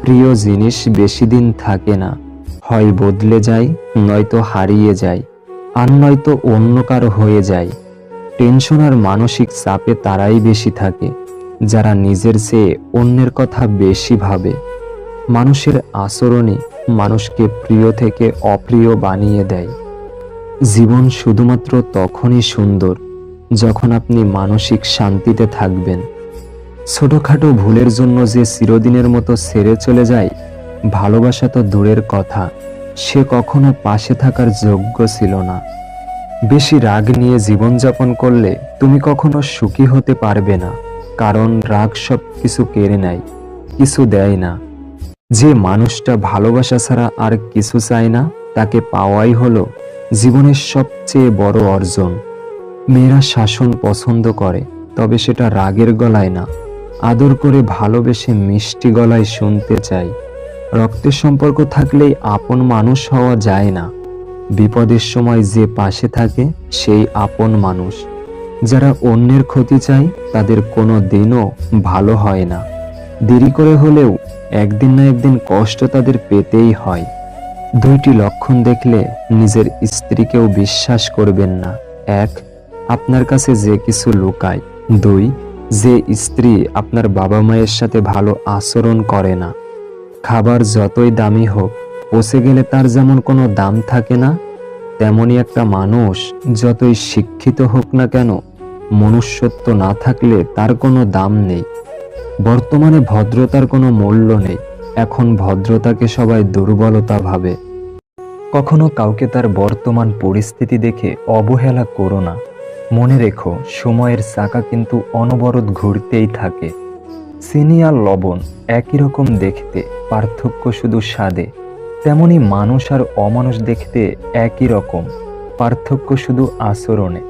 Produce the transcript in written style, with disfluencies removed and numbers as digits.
প্রিয় জিনিস বেশি দিন থাকে না, হয় বদলে যায়, নয়তো হারিয়ে যায়, আর নয়তো অন্য কারো হয়ে যায়। টেনশন আর মানসিক চাপে তারাই বেশি থাকে যারা নিজের চেয়ে অন্যের কথা বেশি ভাবে। মানুষের আচরণই মানুষকে প্রিয় থেকে অপ্রিয় বানিয়ে দেয়। জীবন শুধুমাত্র তখনই সুন্দর যখন আপনি মানসিক শান্তিতে থাকবেন। ছোটখাটো ভুলের জন্য যে চিরদিনের মতো ছেড়ে চলে যায়, ভালোবাসা তো দূরের কথা, সে কখনো পাশে থাকার যোগ্য ছিল না। বেশি রাগ নিয়ে জীবনযাপন করলে তুমি কখনো সুখী হতে পারবে না, কারণ রাগ সব কিছু কেড়ে নেয়, কিছু দেয় না। যে মানুষটা ভালোবাসা ছাড়া আর কিছু চায় না, তাকে পাওয়াই হলো জীবনের সবচেয়ে বড় অর্জন। মেয়েরা শাসন পছন্দ করে, তবে সেটা রাগের গলায় না, আদর করে ভালোবেসে মিষ্টি গলায় শুনতে চাই। রক্তের সম্পর্ক থাকলেই আপন মানুষ হওয়া যায় না। বিপদের সময় যে পাশে থাকে সেই আপন মানুষ। যারা অন্যের ক্ষতি চায় তাদের কোনো দিনও ভালো হয় না। দেরি করে হলেও একদিন না একদিন কষ্ট তাদের পেতেই হয়। দুইটি লক্ষণ দেখলে নিজের স্ত্রীকেও বিশ্বাস করবেন না। এক, আপনার কাছে যে কিছু লুকায়। দুই, যে স্ত্রী আপনার বাবা মায়ের সাথে ভালো আচরণ করে না। খাবার যতই দামি হোক, পচে গেলে তার যেমন কোনো দাম থাকে না, তেমনি একটা মানুষ যতই শিক্ষিত হোক না কেন, মনুষ্যত্ব না থাকলে তার কোনো দাম নেই। বর্তমানে ভদ্রতার কোনো মূল্য নেই। এখন ভদ্রতাকে সবাই দুর্বলতা ভাবে। কখনো কাউকে তার বর্তমান পরিস্থিতি দেখে অবহেলা করো না। মনে রেখো, সময়ের চাকা কিন্তু অনবরত ঘুরতেই থাকে। চিনি আর লবণ একই রকম দেখতে, পার্থক্য শুধু স্বাদে। তেমনি মানুষ আর অমানুষ দেখতে একই রকম, পার্থক্য শুধু আচরণে।